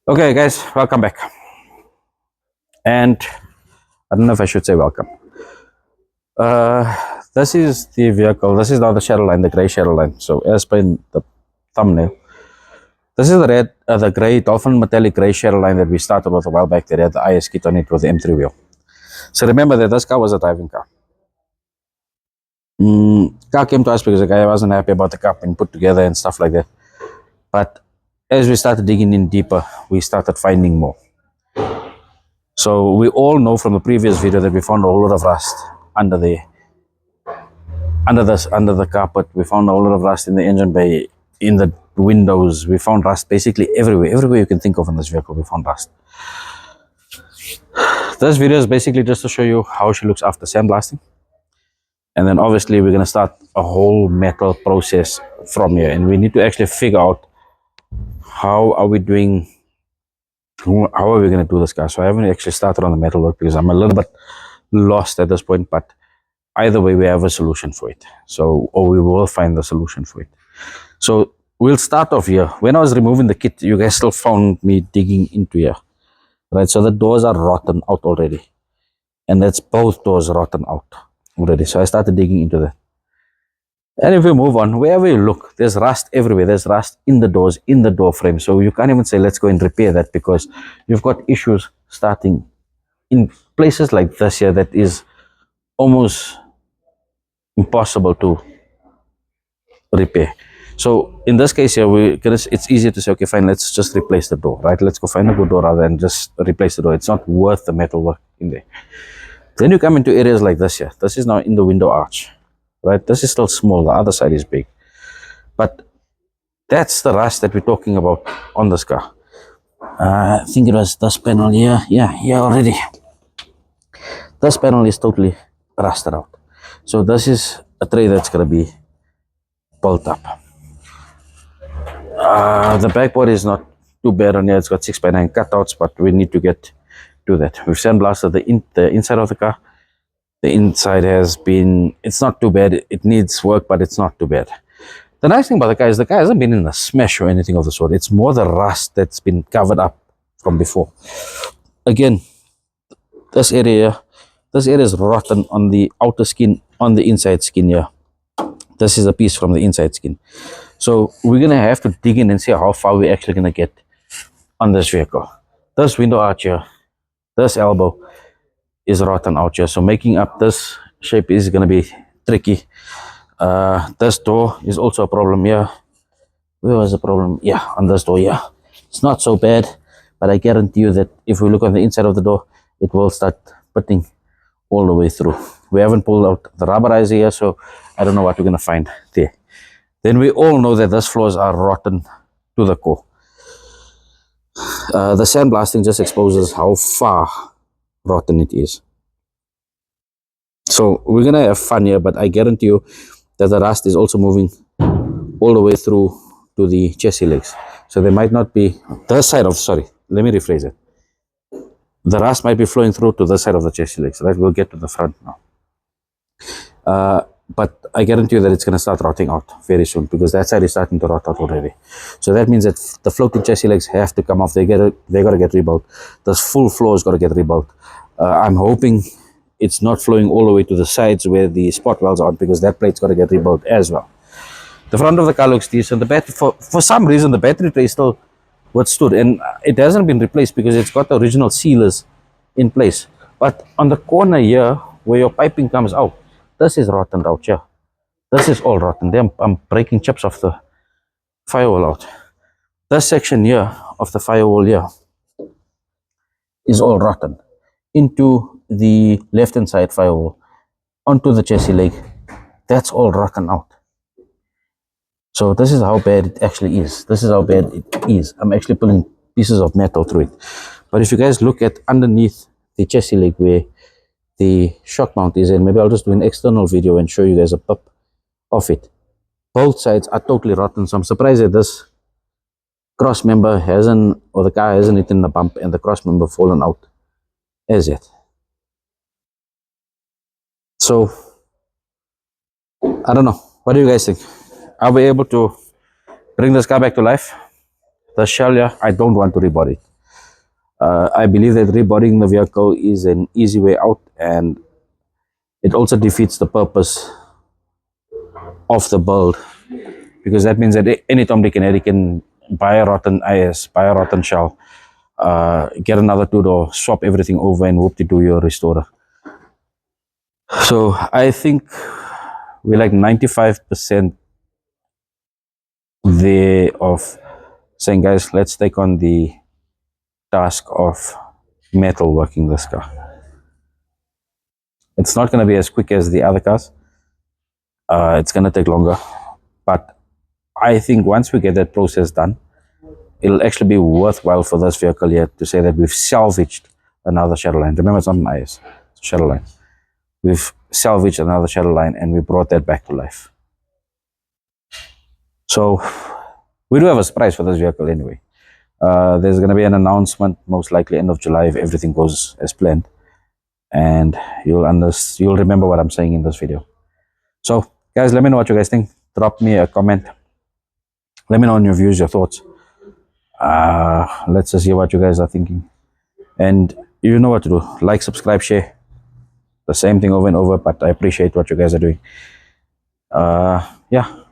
Okay guys, welcome back. And I don't know if I should say welcome. This is the vehicle. This is now the Shadowline, the grey Shadowline. So as per in the thumbnail, this is the red, the grey dolphin metallic grey Shadowline that we started with a while back. That had the IS kit on it with the M3 wheel. So remember that this car was a driving car. Car came to us because the guy wasn't happy about the car being put together and stuff like that. But as we started digging in deeper, we started finding more. So we all know from the previous video that we found a whole lot of rust under the carpet. We found a whole lot of rust in the engine bay, in the windows. We found rust basically everywhere you can think of in this vehicle. We found rust. This video is basically just to show you how she looks after sandblasting, and then obviously we're going to start a whole metal process from here, and we need to actually figure out how are we going to do this, guys. So I haven't actually started on the metal work because I'm a little bit lost at this point, but either way we have a solution for it. So, or we will find the solution for it. So we'll start off here. When I was removing the kit, you guys still found me digging into here, right? So the doors are rotten out already, and that's both doors rotten out already. So I started digging into that. And if we move on, wherever you look, there's rust everywhere. There's rust in the doors, in the door frame. So you can't even say, let's go and repair that, because you've got issues starting in places like this here that is almost impossible to repair. So in this case here, it's easier to say, okay, fine, let's just replace the door, right? Let's go find a good door rather than just replace the door. It's not worth the metal work in there. Then you come into areas like this here. This is now in the window arch. Right, this is still small, the other side is big, but that's the rust that we're talking about on this car. I think it was this panel here. Yeah, already this panel is totally rusted out. So this is a tray that's going to be pulled up. The backboard is not too bad on here. It's got 6x9 cutouts, but we need to get to that. We've sandblasted the inside of the car. The inside has been, it's not too bad. It needs work, but it's not too bad. The nice thing about the car is the car hasn't been in a smash or anything of the sort. It's more the rust that's been covered up from before. Again, this area is rotten on the outer skin, on the inside skin here. This is a piece from the inside skin. So we're going to have to dig in and see how far we're actually going to get on this vehicle. This window arch here, this elbow is rotten out here, so making up this shape is going to be tricky. This door is also a problem here. Where was the problem? Yeah, on this door here. It's not so bad, but I guarantee you that if we look on the inside of the door, it will start putting all the way through. We haven't pulled out the rubberizer here, so I don't know what we're going to find there. Then we all know that these floors are rotten to the core. The sandblasting just exposes how far rotten it is. So we're gonna have fun here, but I guarantee you that the rust is also moving all the way through to the chassis legs. So there might not be the side of, sorry, let me rephrase it. The rust might be flowing through to the side of the chassis legs, right? We'll get to the front now. But I guarantee you that it's going to start rotting out very soon, because that side is starting to rot out already. So that means that the floating chassis legs have to come off. They got to get rebuilt. This full floor has got to get rebuilt. I'm hoping it's not flowing all the way to the sides where the spot welds are, because that plate's got to get rebuilt as well. The front of the car looks decent. The battery, for some reason, the battery tray is still withstood, and it hasn't been replaced because it's got the original sealers in place. But on the corner here, where your piping comes out, this is rotten out here. This is all rotten. I'm breaking chips off the firewall out. This section here of the firewall here is all rotten into the left hand side firewall, onto the chassis leg. That's all rotten out. So this is how bad it actually is. This is how bad it is. I'm actually pulling pieces of metal through it. But if you guys look at underneath the chassis leg where the shock mount is, and maybe I'll just do an external video and show you guys a pop of it. Both sides are totally rotten. So I'm surprised that this cross member hasn't, or the car hasn't hit in the bump and the cross member fallen out as yet. So I don't know. What do you guys think? Are we able to bring this car back to life? The shell here, I don't want to rebody it. I believe that rebodying the vehicle is an easy way out, and it also defeats the purpose of the build, because that means that any Tom, Dick and Harry can buy a rotten IS, buy a rotten shell, get another two-door, swap everything over, and whoop to do your restorer. So I think we're like 95% there of saying, guys, let's take on the task of metal working this car. It's not going to be as quick as the other cars. It's going to take longer, but I think once we get that process done, it'll actually be worthwhile for this vehicle here to say that we've salvaged another Shadowline. Remember, it's not an IS, it's a Shadowline. We've salvaged another Shadowline and we brought that back to life. So we do have a surprise for this vehicle anyway. There's going to be an announcement, most likely end of July, if everything goes as planned, and you'll remember what I'm saying in this video. So guys, let me know what you guys think. Drop me a comment, let me know on your views, your thoughts. Let's just hear what you guys are thinking, and you know what to do. Like, subscribe, share, the same thing over and over, but I appreciate what you guys are doing. Yeah,